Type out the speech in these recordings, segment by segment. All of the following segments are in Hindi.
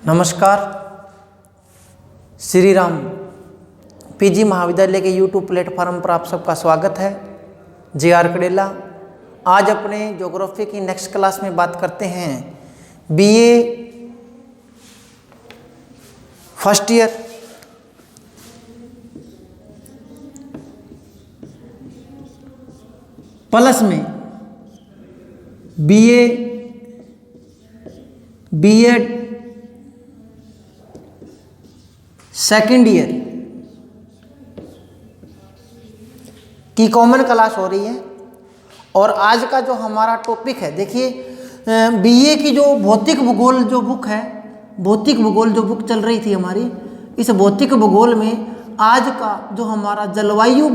नमस्कार। श्री राम पीजी महाविद्यालय के यूट्यूब प्लेटफॉर्म पर आप सबका स्वागत है। जे.आर. कडेला। आज अपने ज्योग्राफी की नेक्स्ट क्लास में बात करते हैं बीए फर्स्ट ईयर प्लस में बीए बीएड सेकेंड ईयर की कॉमन क्लास हो रही है। और आज का जो हमारा टॉपिक है, देखिए बीए की जो भौतिक भूगोल जो बुक है, भौतिक भूगोल जो बुक चल रही थी हमारी, इस भौतिक भूगोल में आज का जो हमारा जलवायु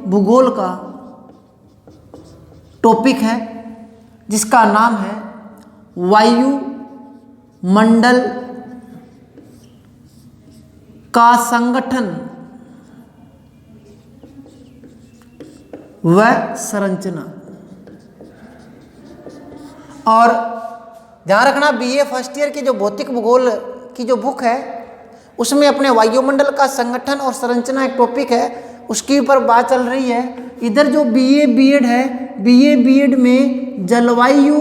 भूगोल का टॉपिक है, जिसका नाम है वायुमंडल का संगठन व संरचना। और ध्यान रखना, बीए फर्स्ट ईयर की जो भौतिक भूगोल की जो बुक है, उसमें अपने वायुमंडल का संगठन और संरचना एक टॉपिक है, उसके ऊपर बात चल रही है। इधर जो बीए बीएड है, बीए बीएड में जलवायु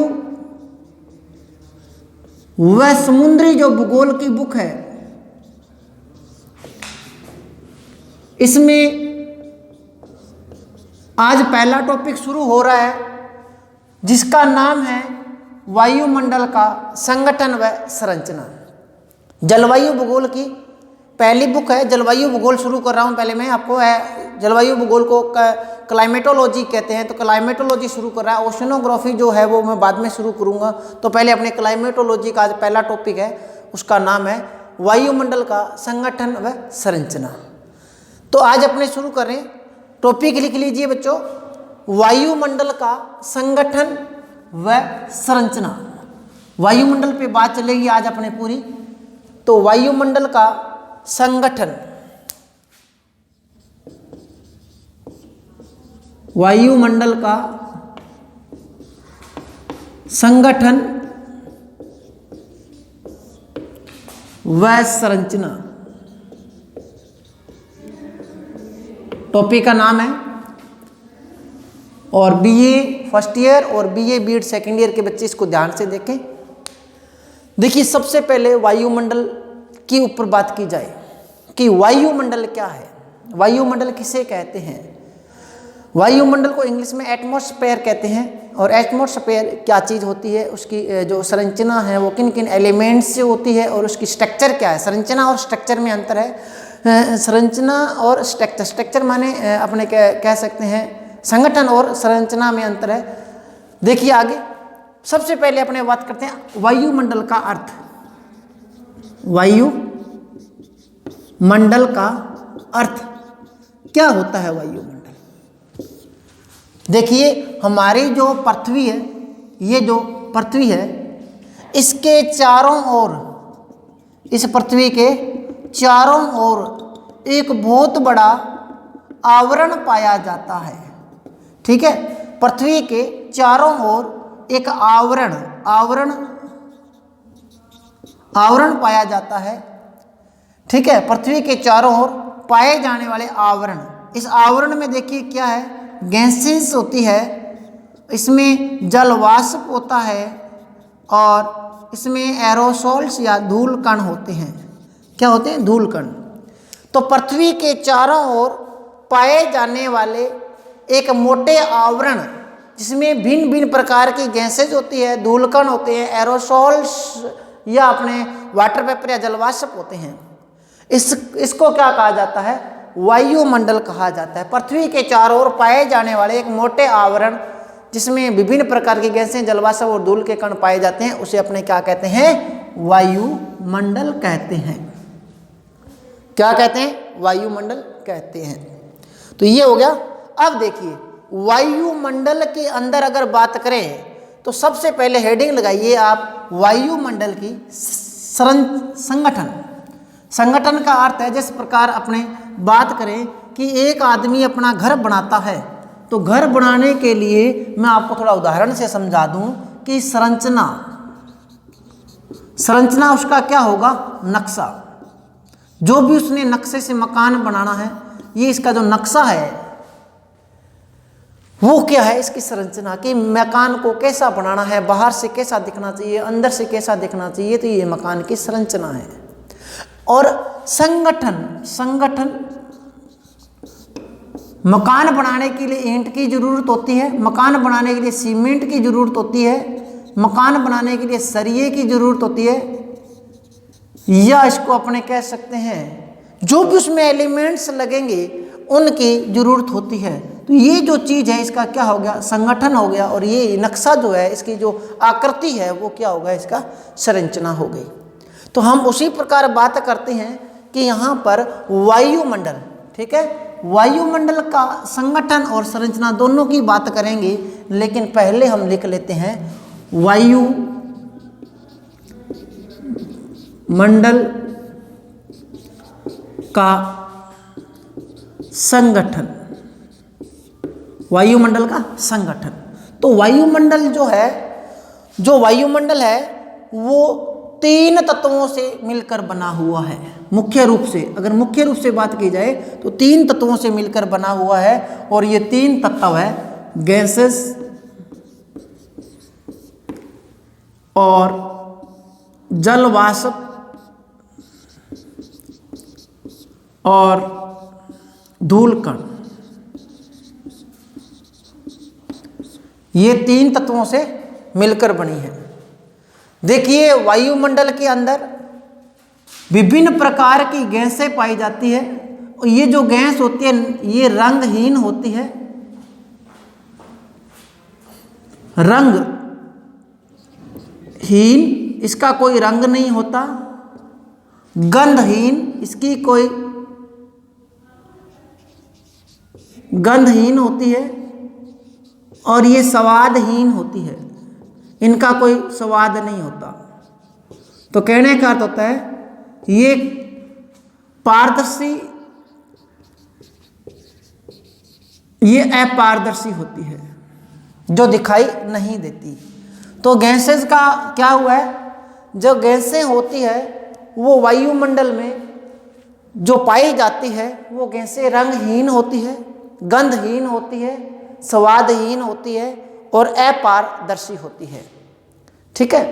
व समुद्री जो भूगोल की बुक है, इसमें आज पहला टॉपिक शुरू हो रहा है, जिसका नाम है वायुमंडल का संगठन व संरचना। जलवायु भूगोल की पहली बुक है। जलवायु भूगोल शुरू कर रहा हूं। पहले मैं आपको जलवायु भूगोल को क्लाइमेटोलॉजी कहते हैं, तो क्लाइमेटोलॉजी शुरू कर रहा है। ओशनोग्राफी जो है वो मैं बाद में शुरू करूंगा। तो पहले अपने क्लाइमेटोलॉजी का आज पहला टॉपिक है, उसका नाम है वायुमंडल का संगठन व संरचना। तो आज अपने शुरू कर रहे हैं। टॉपिक लिख लीजिए बच्चों, वायुमंडल का संगठन व संरचना। वायुमंडल पे बात चलेगी आज अपने पूरी। तो वायुमंडल का संगठन, वायुमंडल का संगठन व संरचना टॉपिक का नाम है। और बीए फर्स्ट ईयर और बीए बीएड सेकेंड ईयर के बच्चे इसको ध्यान से देखें। देखिए, सबसे पहले वायुमंडल के ऊपर बात की जाए कि वायुमंडल क्या है, वायुमंडल किसे कहते हैं। वायुमंडल को इंग्लिश में एटमॉस्फेयर कहते हैं। और एटमॉस्फेयर क्या चीज़ होती है, उसकी जो संरचना है वो किन किन एलिमेंट्स से होती है, और उसकी स्ट्रक्चर क्या है। संरचना और स्ट्रक्चर में अंतर है। संरचना और स्ट्रक्चर, स्ट्रक्चर माने अपने कह सकते हैं संगठन, और संरचना में अंतर है। देखिए आगे, सबसे पहले अपने बात करते हैं वायुमंडल का अर्थ। वायुमंडल का अर्थ क्या होता है। वायुमंडल, देखिए हमारी जो पृथ्वी है, ये जो पृथ्वी है, इसके चारों ओर, इस पृथ्वी के चारों ओर एक बहुत बड़ा आवरण पाया जाता है। ठीक है, पृथ्वी के चारों ओर एक आवरण पाया जाता है। ठीक है, पृथ्वी के चारों ओर पाए जाने वाले आवरण। इस आवरण में देखिए क्या है, गैसेस होती है, इसमें जलवाष्प होता है, और इसमें एरोसोल्स या धूल कण होते हैं। क्या होते हैं? धूल कण। तो पृथ्वी के चारों ओर पाए जाने वाले एक मोटे आवरण, जिसमें भिन्न भिन्न प्रकार की गैसेज होती है, धूल कण होते हैं, एरोसोल्स या अपने वाटर वेपर या जलवाष्प होते हैं, इसको क्या कहा जाता है? वायुमंडल कहा जाता है। पृथ्वी के चारों ओर पाए जाने वाले एक मोटे आवरण, जिसमें विभिन्न प्रकार की गैसें, जलवाष्प और धूल के कण पाए जाते हैं, उसे अपने क्या कहते हैं? वायुमंडल कहते हैं। क्या कहते हैं? वायुमंडल कहते हैं। तो ये हो गया। अब देखिए, वायुमंडल के अंदर अगर बात करें तो सबसे पहले हेडिंग लगाइए आप, वायुमंडल की संगठन। संगठन का अर्थ है, जिस प्रकार अपने बात करें कि एक आदमी अपना घर बनाता है, तो घर बनाने के लिए मैं आपको थोड़ा उदाहरण से समझा दूं कि संरचना संरचना उसका क्या होगा, नक्शा। जो भी उसने नक्शे से मकान बनाना है, ये इसका जो नक्शा है वो क्या है, इसकी संरचना कि मकान को कैसा बनाना है, बाहर से कैसा दिखना चाहिए, अंदर से कैसा दिखना चाहिए, तो ये मकान की संरचना है। और संगठन मकान बनाने के लिए ईंट की जरूरत होती है, मकान बनाने के लिए सीमेंट की जरूरत होती है, मकान बनाने के लिए सरिये की जरूरत होती है, या इसको अपने कह सकते हैं जो भी उसमें एलिमेंट्स लगेंगे उनकी जरूरत होती है। तो ये जो चीज़ है इसका क्या हो गया, संगठन हो गया। और ये नक्शा जो है, इसकी जो आकृति है वो क्या होगा, इसका संरचना हो गई। तो हम उसी प्रकार बात करते हैं कि यहाँ पर वायुमंडल, ठीक है, वायुमंडल का संगठन और संरचना दोनों की बात करेंगे। लेकिन पहले हम लिख लेते हैं वायुमंडल का संगठन, वायुमंडल का संगठन। तो वायुमंडल जो वायुमंडल है वो 3 तत्वों से मिलकर बना हुआ है। मुख्य रूप से, अगर मुख्य रूप से बात की जाए तो 3 तत्वों से मिलकर बना हुआ है। और ये 3 तत्व है गैसेस और जल वाष्प और धूल कण। ये 3 तत्वों से मिलकर बनी है। देखिए वायुमंडल के अंदर विभिन्न प्रकार की गैसें पाई जाती है। और ये जो गैस होती है ये रंगहीन होती है, रंगहीन, इसका कोई रंग नहीं होता। गंधहीन, इसकी कोई गंधहीन होती है। और ये स्वादहीन होती है, इनका कोई स्वाद नहीं होता। तो कहने का अर्थ होता है ये पारदर्शी, ये अपारदर्शी होती है, जो दिखाई नहीं देती। तो गैसेस का क्या हुआ है, जो गैसें होती है वो वायुमंडल में जो पाई जाती है वो गैसें रंगहीन होती है, गंधहीन होती है, स्वादहीन होती है और अपारदर्शी होती है। ठीक है,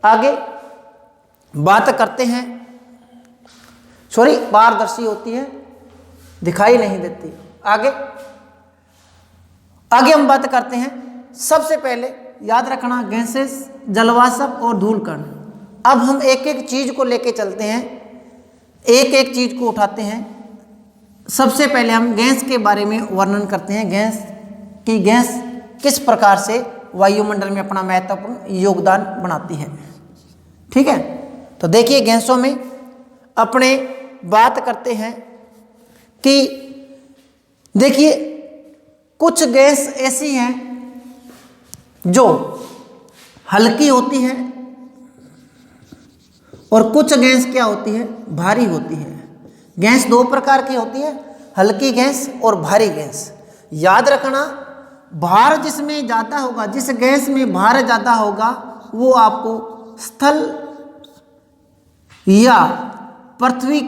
आगे बात करते हैं। पारदर्शी होती है, दिखाई नहीं देती। आगे हम बात करते हैं। सबसे पहले याद रखना गैसेस, जलवाष्प और धूल कण। अब हम एक एक चीज को लेके चलते हैं, एक एक चीज को उठाते हैं। सबसे पहले हम गैस के बारे में वर्णन करते हैं, गैस किस प्रकार से वायुमंडल में अपना महत्वपूर्ण योगदान बनाती है। ठीक है, तो देखिए गैसों में अपने बात करते हैं कि देखिए कुछ गैस ऐसी हैं जो हल्की होती है और कुछ गैस क्या होती है, भारी होती है। गैस 2 प्रकार की होती है, हल्की गैस और भारी गैस। याद रखना भार जिसमें ज़्यादा होगा, जिस गैस में भार ज़्यादा होगा वो आपको स्थल या पृथ्वी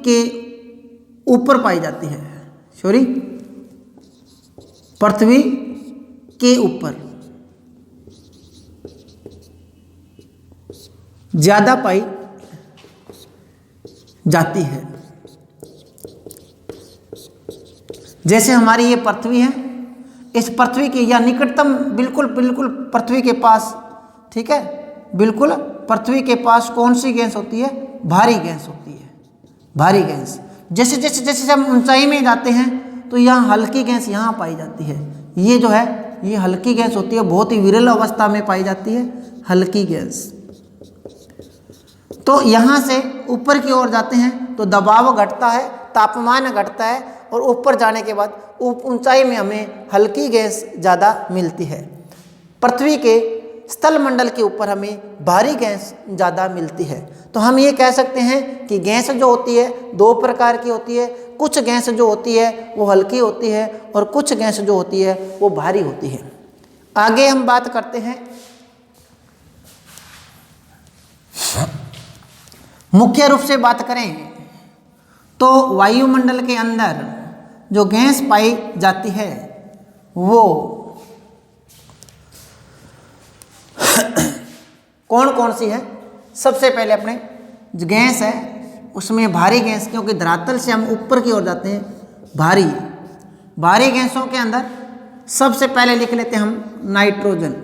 के ऊपर पाई जाती है। पृथ्वी के ऊपर ज़्यादा पाई जाती है। जैसे हमारी ये पृथ्वी है, इस पृथ्वी की या निकटतम बिल्कुल पृथ्वी के पास, ठीक है, बिल्कुल पृथ्वी के पास कौन सी गैस होती है, भारी गैस होती है। भारी गैस जैसे जैसे जैसे हम ऊंचाई में जाते हैं तो यहाँ हल्की गैस यहाँ पाई जाती है। ये जो है ये हल्की गैस होती है, बहुत ही विरल अवस्था में पाई जाती है हल्की गैस। तो यहाँ से ऊपर की ओर जाते हैं तो दबाव घटता है, तापमान घटता है और ऊपर जाने के बाद ऊंचाई में हमें हल्की गैस ज़्यादा मिलती है। पृथ्वी के स्थल मंडल के ऊपर हमें भारी गैस ज़्यादा मिलती है। तो हम ये कह सकते हैं कि गैस जो होती है 2 प्रकार की होती है। कुछ गैस जो होती है वो हल्की होती है और कुछ गैस जो होती है वो भारी होती है। आगे हम बात करते हैं मुख्य रूप से बात करें तो वायुमंडल के अंदर जो गैस पाई जाती है वो कौन कौन सी है। सबसे पहले अपने जो गैस है उसमें भारी गैस, क्योंकि धरातल से हम ऊपर की ओर जाते हैं, भारी गैसों के अंदर सबसे पहले लिख लेते हैं हम नाइट्रोजन।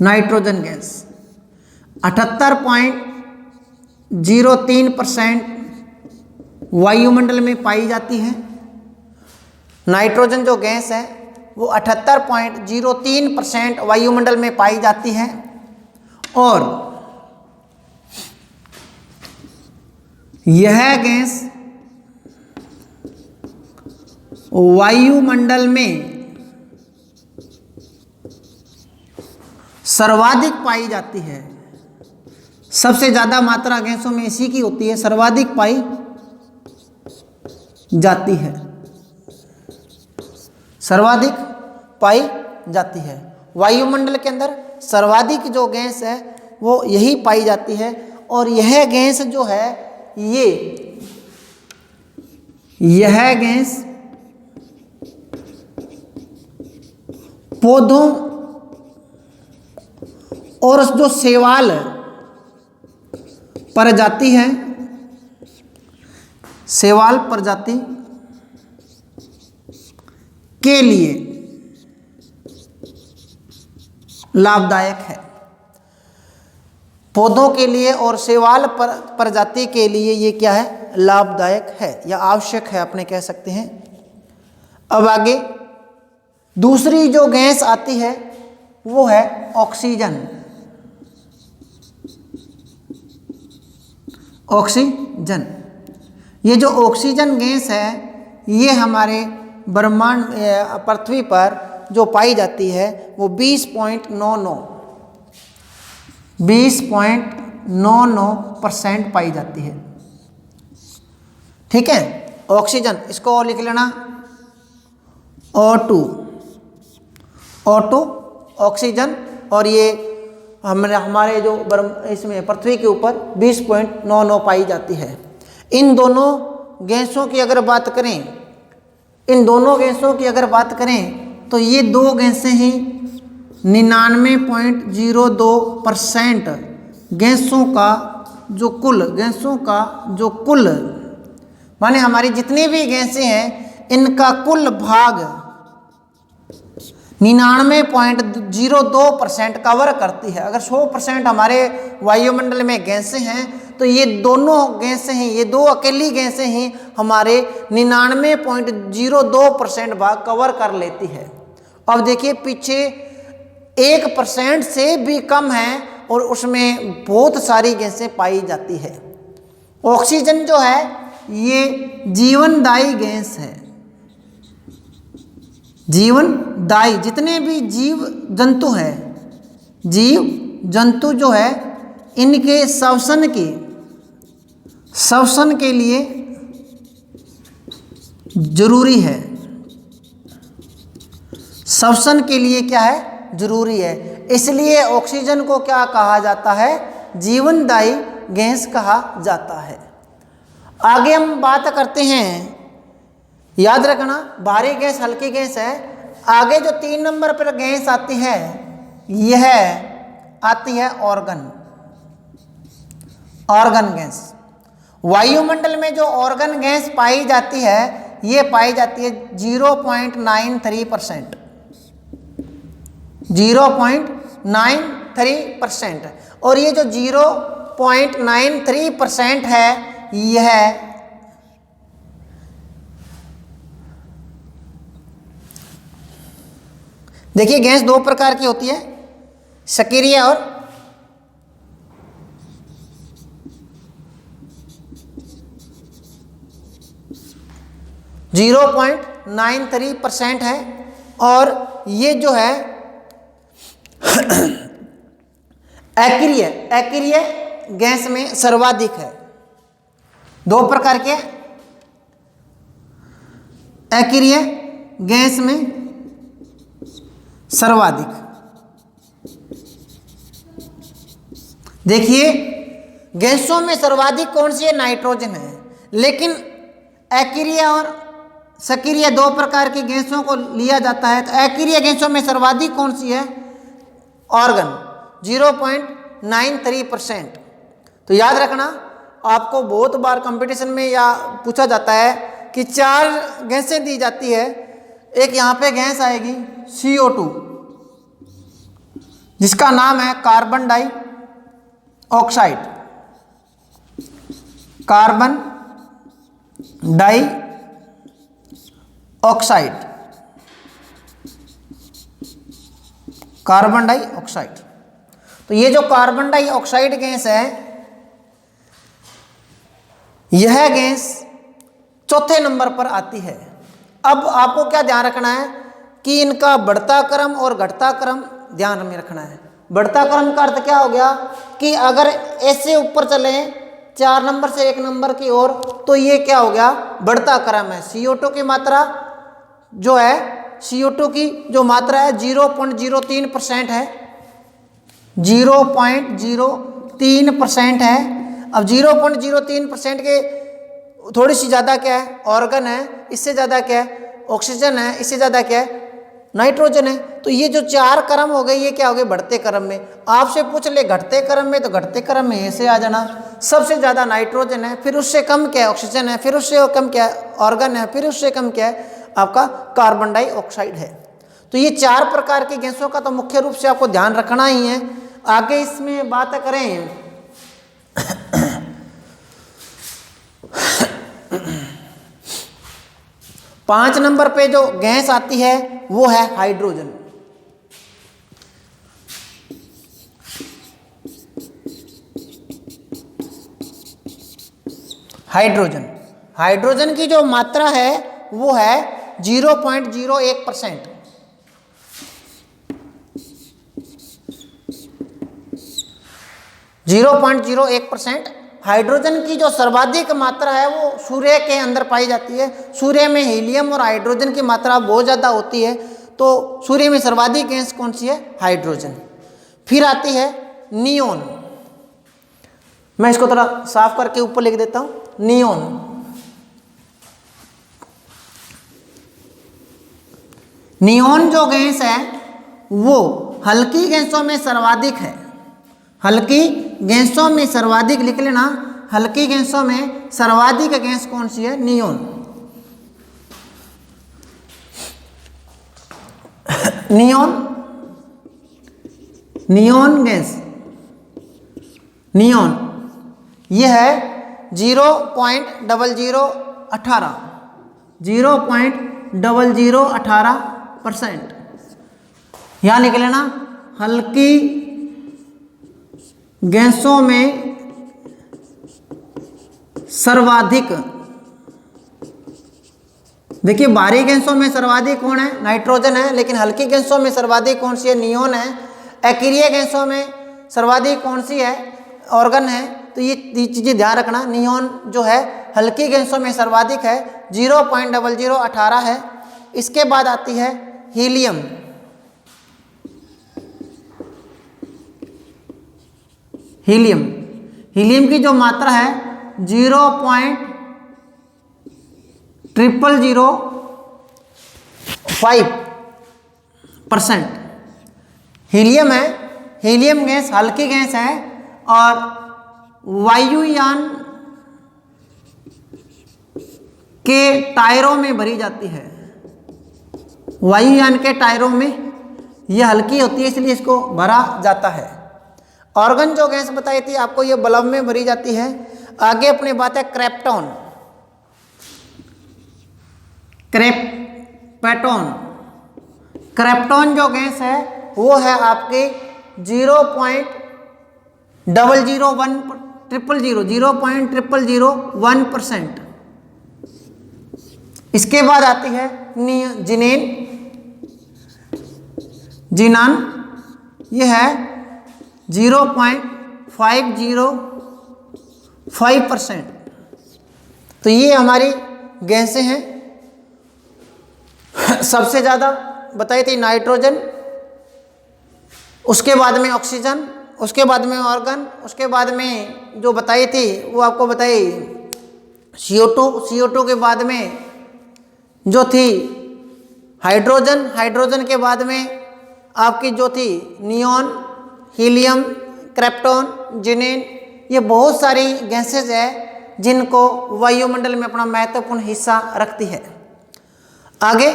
नाइट्रोजन गैस 78.03% वायुमंडल में पाई जाती है। नाइट्रोजन जो गैस है वो 78.03% वायुमंडल में पाई जाती है और यह गैस वायुमंडल में सर्वाधिक पाई जाती है। सबसे ज्यादा मात्रा गैसों में इसी की होती है, सर्वाधिक पाई जाती है, सर्वाधिक पाई जाती है। वायुमंडल के अंदर सर्वाधिक जो गैस है वो यही पाई जाती है और यह गैस जो है यह गैस पौधों और जो शैवाल प्रजाति है, शैवाल प्रजाति के लिए लाभदायक है। पौधों के लिए और शैवाल प्रजाति के लिए ये क्या है, लाभदायक है या आवश्यक है अपने कह सकते हैं। अब आगे दूसरी जो गैस आती है वो है ऑक्सीजन। ऑक्सीजन, ये जो ऑक्सीजन गैस है ये हमारे ब्रह्मांड पृथ्वी पर जो पाई जाती है वो 20.99% पाई जाती है। ठीक है, ऑक्सीजन, इसको और लिख लेना O2 ऑक्सीजन, और ये हमारे जो इसमें पृथ्वी के ऊपर 20.99 पाई जाती है। इन दोनों गैसों की अगर बात करें तो ये दो गैसें ही 99.02% गैसों का जो कुल माने हमारी जितनी भी गैसें हैं इनका कुल भाग 99.02% कवर करती है। अगर 100% हमारे वायुमंडल में गैसें हैं तो ये दोनों गैसें हैं, ये दो अकेली गैसें ही हमारे 99.02% भाग कवर कर लेती है। अब देखिए पीछे 1% से भी कम है और उसमें बहुत सारी गैसें पाई जाती है। ऑक्सीजन जो है ये जीवनदायी गैस है, जीवनदायी। जितने भी जीव जंतु जो है इनके श्वसन के लिए जरूरी है, श्वसन के लिए क्या है, जरूरी है। इसलिए ऑक्सीजन को क्या कहा जाता है, जीवनदायी गैस कहा जाता है। आगे हम बात करते हैं, याद रखना भारी गैस हल्की गैस है। आगे जो 3 नंबर पर गैस आती है यह आती है ऑर्गन गैस। वायुमंडल में जो ऑर्गन गैस पाई जाती है ये पाई जाती है 0.93%, 0.93%। और ये जो 0.93% है यह देखिए गैस दो प्रकार की होती है, सक्रिय और 0.93% है। और ये जो है अक्रिय गैस में सर्वाधिक है। दो प्रकार के अक्रिय गैस में सर्वाधिक। देखिए गैसों में सर्वाधिक कौन सी है, नाइट्रोजन है, लेकिन अक्रिय और सक्रिय दो प्रकार की गैसों को लिया जाता है। तो अक्रिय गैसों में सर्वाधिक कौन सी है, ऑर्गन 0.93%। तो याद रखना, आपको बहुत बार कंपटीशन में या पूछा जाता है कि 4 गैसें दी जाती है, एक यहाँ पे गैस आएगी CO2 जिसका नाम है carbon dioxide, carbon dioxide, carbon dioxide. तो ये जो कार्बन डाइऑक्साइड गैस है, यह गैस चौथे नंबर पर आती है। अब आपको क्या ध्यान रखना है कि इनका बढ़ता क्रम और घटता क्रम ध्यान में रखना है। बढ़ता क्रम का अर्थ क्या हो गया कि अगर ऐसे ऊपर चले 4 नंबर से 1 नंबर की ओर, तो ये क्या हो गया, बढ़ता क्रम है। CO2 की मात्रा जो है, CO2 की जो मात्रा है 0.03% है, 0.03% है। अब 0.03% के थोड़ी सी ज़्यादा क्या है, ऑर्गन है, इससे ज़्यादा क्या है, ऑक्सीजन है, इससे ज़्यादा क्या है, नाइट्रोजन है। तो ये जो 4 क्रम हो गए, ये क्या हो गए, बढ़ते क्रम में। आपसे पूछ ले घटते क्रम में, तो घटते क्रम में ऐसे आ जाना, सबसे ज़्यादा नाइट्रोजन है, फिर उससे कम क्या है, ऑक्सीजन है, फिर उससे कम क्या है, ऑर्गन है, फिर उससे कम क्या है, आपका कार्बन डाइऑक्साइड है। तो ये 4 प्रकार की गैसों का तो मुख्य रूप से आपको ध्यान रखना ही है। आगे इसमें बात करें 5 नंबर पे जो गैस आती है वो है हाइड्रोजन। हाइड्रोजन, हाइड्रोजन की जो मात्रा है वो है 0.01%। 0.01%। हाइड्रोजन की जो सर्वाधिक मात्रा है वो सूर्य के अंदर पाई जाती है। सूर्य में हीलियम और हाइड्रोजन की मात्रा बहुत ज़्यादा होती है, तो सूर्य में सर्वाधिक गैस कौन सी है, हाइड्रोजन। फिर आती है नियोन। मैं इसको थोड़ा साफ करके ऊपर लिख देता हूँ, नियोन। नियोन जो गैस है वो हल्की गैसों में सर्वाधिक है। हल्की गैसों में सर्वाधिक लिख लेना, हल्की गैसों में सर्वाधिक गैस कौन सी है, neon. Neon, neon gas, neon यह है 0.0018, 0.0018%। यहां लिख लेना, हल्की गैसों में सर्वाधिक। देखिए भारी गैसों में सर्वाधिक कौन है, नाइट्रोजन है, लेकिन हल्की गैसों में सर्वाधिक कौन सी है, नियोन है। अक्रिय गैसों में सर्वाधिक कौन सी है, ऑर्गन है। तो ये चीजें ध्यान रखना। नियोन जो है हल्की गैसों में सर्वाधिक है, 0.0018 है। इसके बाद आती है हीलियम। हीलियम, हीलियम की जो मात्रा है 0.0005% हीलियम है। हीलियम गैस हल्की गैस है और वायुयान के टायरों में भरी जाती है। वायुयान के टायरों में यह हल्की होती है, इसलिए इसको भरा जाता है। ऑर्गन जो गैस बताई थी आपको, ये बल्ब में भरी जाती है। आगे अपनी बात है क्रेप्टॉन। क्रेप्टॉन, क्रेप्टॉन जो गैस है वो है आपके 0.0001%। इसके बाद आती है जिनेन, जिनान, यह है 0.505%। तो ये हमारी गैसें हैं। सबसे ज़्यादा बताई थी नाइट्रोजन, उसके बाद में ऑक्सीजन, उसके बाद में ऑर्गन, उसके बाद में जो बताई थी वो आपको बताई CO2 के बाद में जो थी हाइड्रोजन के बाद में आपकी जो थी नियॉन, हीलियम, क्रिप्टॉन, जिनेन, ये बहुत सारी गैसेज है जिनको वायुमंडल में अपना महत्वपूर्ण हिस्सा रखती है। आगे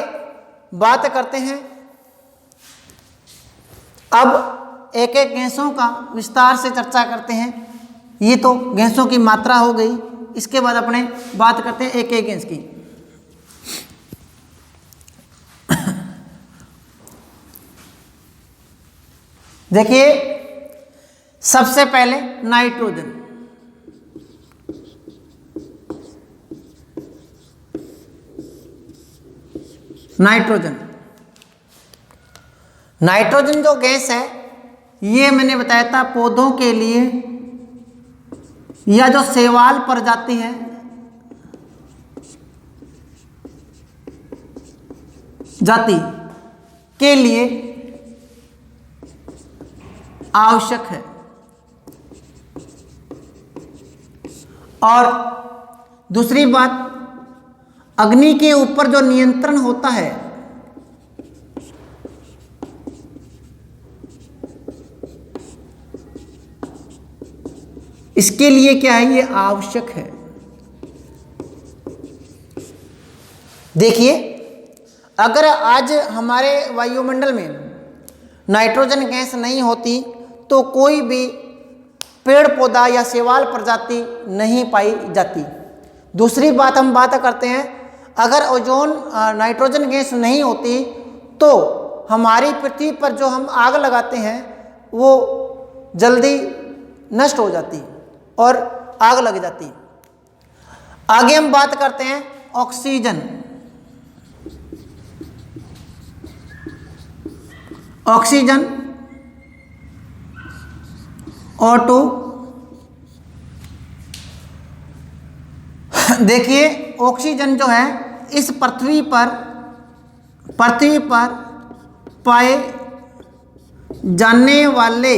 बात करते हैं, अब एक एक गैसों का विस्तार से चर्चा करते हैं। ये तो गैसों की मात्रा हो गई, इसके बाद अपने बात करते हैं एक एक गैस की। देखिए सबसे पहले नाइट्रोजन। नाइट्रोजन जो गैस है ये मैंने बताया था पौधों के लिए या जो शैवाल प्रजाति है जाति के लिए आवश्यक है। और दूसरी बात, अग्नि के ऊपर जो नियंत्रण होता है इसके लिए क्या है, ये आवश्यक है। देखिए अगर आज हमारे वायुमंडल में नाइट्रोजन गैस नहीं होती तो कोई भी पेड़ पौधा या शैवाल प्रजाति नहीं पाई जाती। दूसरी बात हम बात करते हैं, अगर ओजोन नाइट्रोजन गैस नहीं होती तो हमारी पृथ्वी पर जो हम आग लगाते हैं वो जल्दी नष्ट हो जाती और आग लग जाती। आगे हम बात करते हैं ऑक्सीजन। ऑक्सीजन O2, देखिए ऑक्सीजन जो है इस पृथ्वी पर पाए जाने वाले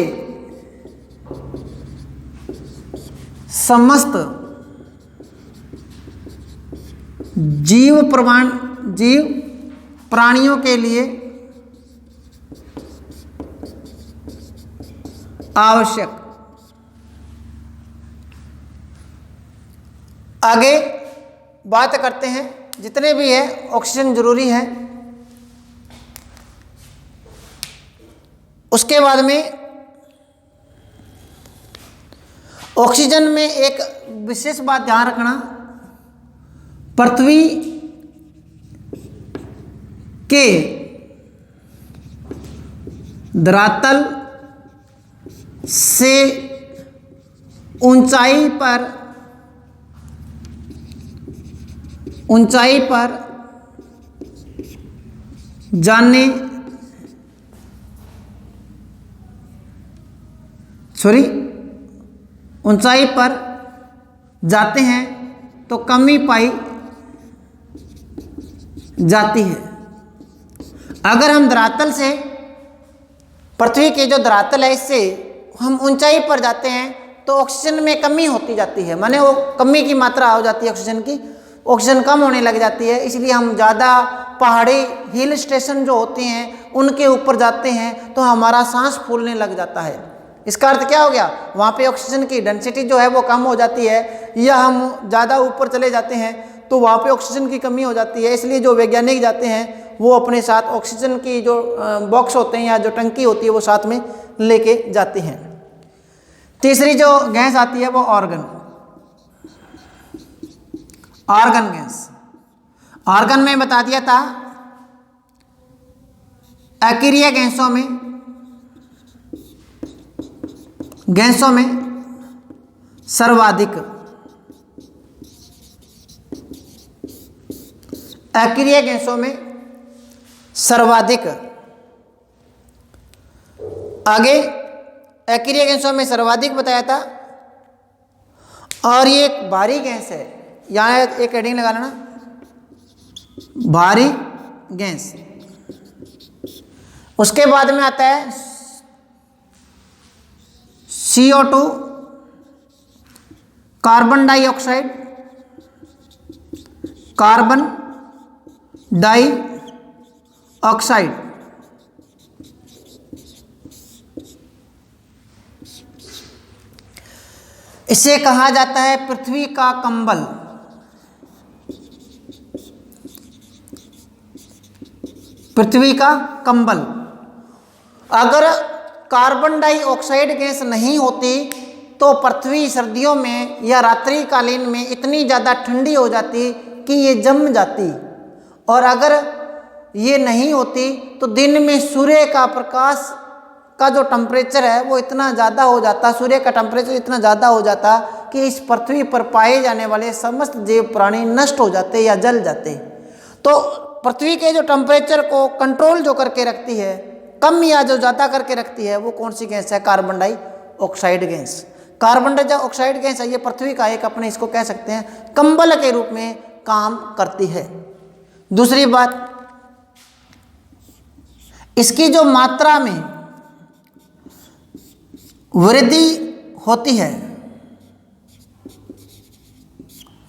समस्त जीव प्राणियों के लिए आवश्यक। आगे बात करते हैं, जितने भी है ऑक्सीजन जरूरी है। उसके बाद में ऑक्सीजन में एक विशेष बात ध्यान रखना, पृथ्वी के धरातल से ऊंचाई पर जाने ऊंचाई पर जाते हैं तो कमी पाई जाती है। अगर हम धरातल से, पृथ्वी के जो धरातल है इससे हम ऊंचाई पर जाते हैं तो ऑक्सीजन में कमी होती जाती है, माने वो कमी की मात्रा हो जाती है ऑक्सीजन की, ऑक्सीजन कम होने लग जाती है। इसलिए हम ज़्यादा पहाड़ी हिल स्टेशन जो होते हैं उनके ऊपर जाते हैं तो हमारा सांस फूलने लग जाता है। इसका अर्थ क्या हो गया, वहाँ पे ऑक्सीजन की डेंसिटी जो है वो कम हो जाती है, या हम ज़्यादा ऊपर चले जाते हैं तो वहाँ पे ऑक्सीजन की कमी हो जाती है। इसलिए जो वैज्ञानिक जाते हैं वो अपने साथ ऑक्सीजन की जो बॉक्स होते हैं या जो टंकी होती है वो साथ में लेके जाते हैं। तीसरी जो गैस आती है वो ऑर्गन गैस। ऑर्गन में बता दिया था अक्रिय गैसों में सर्वाधिक, अक्रिय गैसों में सर्वाधिक। आगे अक्रिय गैसों में सर्वाधिक बताया था। और ये एक भारी गैस है, यहाँ एक हेडिंग लगा लेना, भारी गैस। उसके बाद में आता है CO2, carbon dioxide, carbon dioxide. इसे कहा जाता है पृथ्वी का कंबल। पृथ्वी का कंबल। अगर कार्बन डाइऑक्साइड गैस नहीं होती तो पृथ्वी सर्दियों में या रात्रिकालीन में इतनी ज़्यादा ठंडी हो जाती कि ये जम जाती, और अगर ये नहीं होती तो दिन में सूर्य का प्रकाश का जो टेम्परेचर है वो इतना ज़्यादा हो जाता, सूर्य का टेम्परेचर इतना ज़्यादा हो जाता कि इस पृथ्वी पर पाए जाने वाले समस्त जीव प्राणी नष्ट हो जाते या जल जाते। तो पृथ्वी के जो टेम्परेचर को कंट्रोल जो करके रखती है, कम या जो ज़्यादा करके रखती है, वो कौन सी गैस है? Carbon dioxide gas. Carbon dioxide gas है ये पृथ्वी का एक अपने इसको कह सकते हैं कंबल के रूप में काम करती है। दूसरी बात, इसकी जो मात्रा में वृद्धि होती है,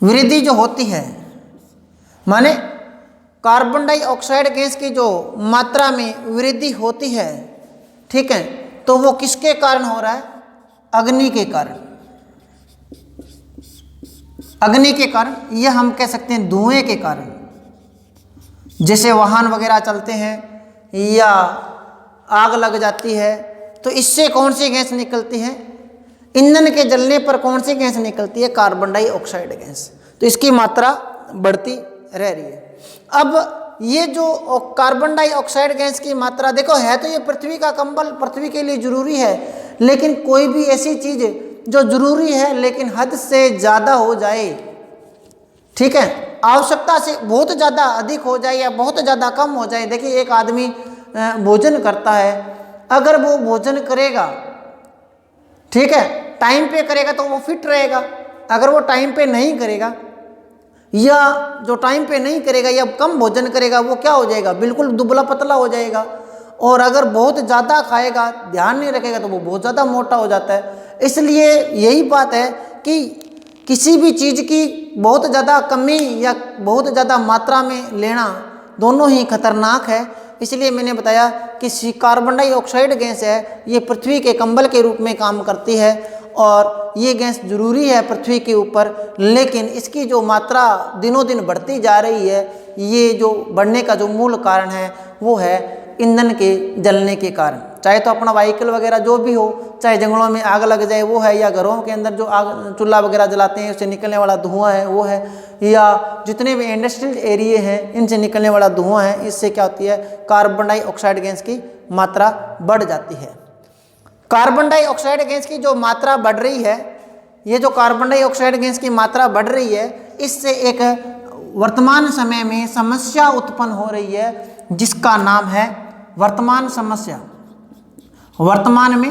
वृद्धि जो होती है, माने कार्बन डाइऑक्साइड गैस की जो मात्रा में वृद्धि होती है, ठीक है, तो वो किसके कारण हो रहा है? अग्नि के कारण। अग्नि के कारण, यह हम कह सकते हैं धुएं के कारण। जैसे वाहन वगैरह चलते हैं या आग लग जाती है तो इससे कौन सी गैस निकलती है? ईंधन के जलने पर कौन सी गैस निकलती है? Carbon dioxide gas. तो इसकी मात्रा बढ़ती रह रही है। अब ये जो कार्बन डाइऑक्साइड गैस की मात्रा, देखो है तो ये पृथ्वी का कंबल, पृथ्वी के लिए जरूरी है, लेकिन कोई भी ऐसी चीज जो जरूरी है लेकिन हद से ज़्यादा हो जाए, ठीक है, आवश्यकता से बहुत ज़्यादा अधिक हो जाए या बहुत ज़्यादा कम हो जाए। देखिए एक आदमी भोजन करता है, अगर वो भोजन करेगा, ठीक है, टाइम पे करेगा तो वो फिट रहेगा। अगर वो टाइम पे नहीं करेगा या जो टाइम पे नहीं करेगा या कम भोजन करेगा, वो क्या हो जाएगा? बिल्कुल दुबला पतला हो जाएगा। और अगर बहुत ज़्यादा खाएगा, ध्यान नहीं रखेगा, तो वो बहुत ज़्यादा मोटा हो जाता है। इसलिए यही बात है कि किसी भी चीज़ की बहुत ज़्यादा कमी या बहुत ज़्यादा मात्रा में लेना दोनों ही खतरनाक है। इसलिए मैंने बताया कि कार्बन डाइऑक्साइड गैस है ये पृथ्वी के कंबल के रूप में काम करती है और ये गैस जरूरी है पृथ्वी के ऊपर, लेकिन इसकी जो मात्रा दिनों दिन बढ़ती जा रही है, ये जो बढ़ने का जो मूल कारण है वो है ईंधन के जलने के कारण। चाहे तो अपना व्हीकल वगैरह जो भी हो, चाहे जंगलों में आग लग जाए वो है, या घरों के अंदर जो आग चूल्हा वगैरह जलाते हैं उससे निकलने वाला धुआं है वो है, या जितने भी इंडस्ट्रियल एरिए हैं इनसे निकलने वाला धुआं है, इससे क्या होती है? कार्बन डाइऑक्साइड गैस की मात्रा बढ़ जाती है। कार्बन डाइऑक्साइड गैस की जो मात्रा बढ़ रही है, ये जो कार्बन डाइऑक्साइड गैस की मात्रा बढ़ रही है, इससे एक वर्तमान समय में समस्या उत्पन्न हो रही है जिसका नाम है वर्तमान समस्या। वर्तमान में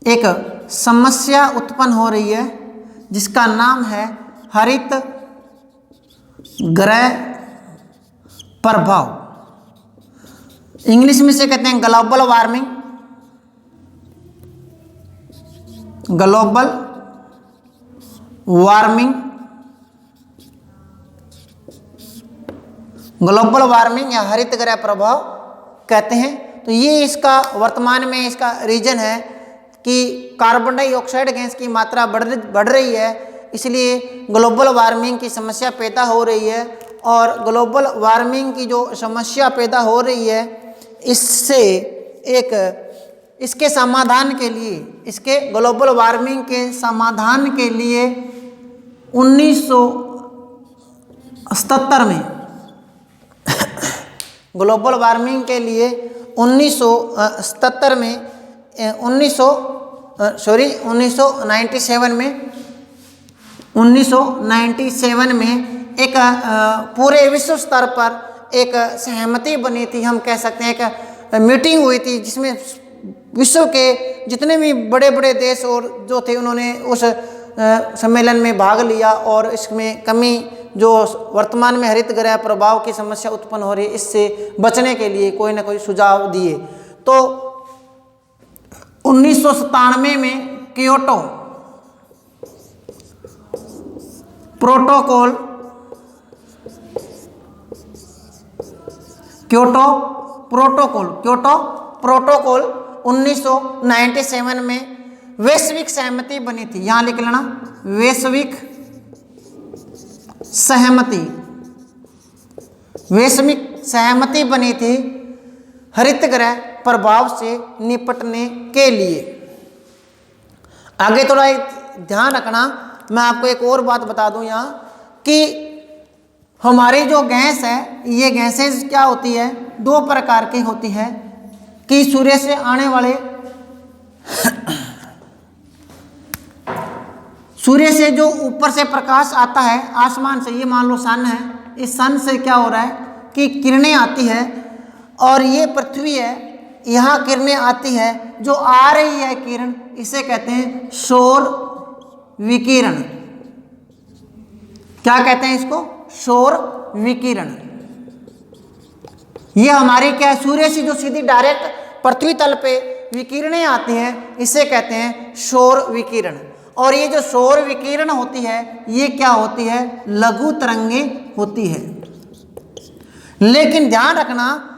एक समस्या उत्पन्न हो रही है जिसका नाम है हरित गृह प्रभाव। इंग्लिश में से कहते हैं global warming. Global warming, global warming या हरित गृह प्रभाव कहते हैं। तो ये इसका वर्तमान में इसका रीजन है कि कार्बन डाइऑक्साइड गैस की मात्रा बढ़ रही है, इसलिए ग्लोबल वार्मिंग की समस्या पैदा हो रही है। और ग्लोबल वार्मिंग की जो समस्या पैदा हो रही है, इससे इसके समाधान के लिए, इसके ग्लोबल वार्मिंग के समाधान के लिए 1977 में ग्लोबल वार्मिंग के लिए 1997 में 1997 में एक पूरे विश्व स्तर पर एक सहमति बनी थी, हम कह सकते हैं एक मीटिंग हुई थी जिसमें विश्व के जितने भी बड़े बड़े देश और जो थे उन्होंने उस सम्मेलन में भाग लिया और इसमें कमी जो वर्तमान में हरित गृह प्रभाव की समस्या उत्पन्न हो रही है इससे बचने के लिए कोई ना कोई सुझाव दिए। तो 1997 में क्योटो प्रोटोकॉल, क्योटो प्रोटोकॉल 1997 में वैश्विक सहमति बनी थी। यहां लिख लेना, वैश्विक सहमति बनी थी हरित गृह प्रभाव से निपटने के लिए। आगे थोड़ा ध्यान रखना, मैं आपको एक और बात बता दूं यहाँ कि हमारी जो गैस है, ये गैसेस क्या होती है, दो प्रकार की होती है कि सूर्य से आने वाले सूर्य से जो ऊपर से प्रकाश आता है आसमान से, ये मान लो सन है, इस सन से क्या हो रहा है कि किरणें आती है, और ये पृथ्वी है, यहाँ किरणें आती है, जो आ रही है किरण, इसे कहते हैं सौर विकिरण। क्या कहते हैं इसको? सौर विकिरण। ये हमारी क्या है, सूर्य से जो सीधी डायरेक्ट पृथ्वी तल पे विकिरणें आती हैं, इसे कहते हैं सौर विकिरण। और ये जो सौर विकिरण होती है, ये क्या होती है, लघु तरंगें होती है। लेकिन ध्यान रखना,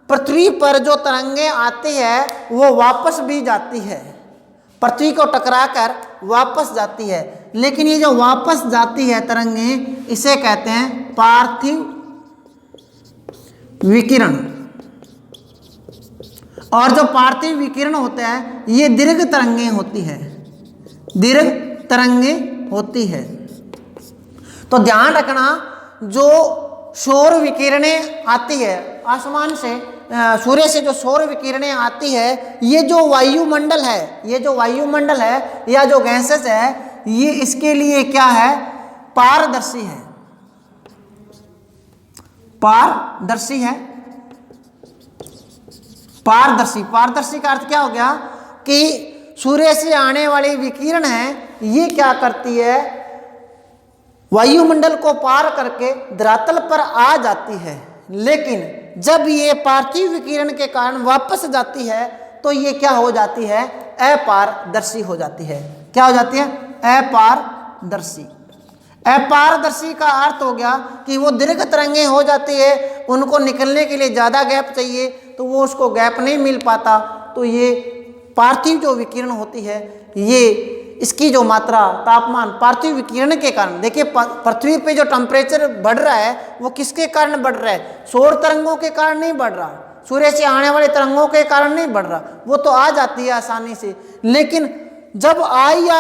पृथ्वी पर जो तरंगें आती है वो वापस भी जाती है, पृथ्वी को टकराकर वापस जाती है। लेकिन ये जो वापस जाती है तरंगें, इसे कहते हैं पार्थिव विकिरण। और जो पार्थिव विकिरण होता है, ये दीर्घ तरंगें होती है, दीर्घ तरंगें होती है। तो ध्यान रखना, जो सौर विकिरणें आती है आसमान से, सूर्य से जो सौर विकिरणें आती है, ये जो वायुमंडल है, ये जो वायुमंडल है या जो गैसेस है, ये इसके लिए क्या है, पारदर्शी है, पारदर्शी है। पारदर्शी का अर्थ क्या हो गया कि सूर्य से आने वाली विकिरण है, ये क्या करती है, वायुमंडल को पार करके धरातल पर आ जाती है। लेकिन जब ये पार्थिव विकिरण के कारण वापस जाती है, तो ये क्या हो जाती है, अपारदर्शी हो जाती है। क्या हो जाती है? अपारदर्शी। अपारदर्शी का अर्थ हो गया कि वो दीर्घ तरंगें हो जाती है, उनको निकलने के लिए ज़्यादा गैप चाहिए, तो वो उसको गैप नहीं मिल पाता। तो ये पार्थिव जो विकिरण होती है, ये इसकी जो मात्रा, तापमान पार्थिव विकिरण के कारण, देखिए पृथ्वी पे जो टेम्परेचर बढ़ रहा है वो किसके कारण बढ़ रहा है, सौर तरंगों के कारण नहीं बढ़ रहा, सूर्य से आने वाले तरंगों के कारण नहीं बढ़ रहा, वो तो आ जाती है आसानी से। लेकिन जब आई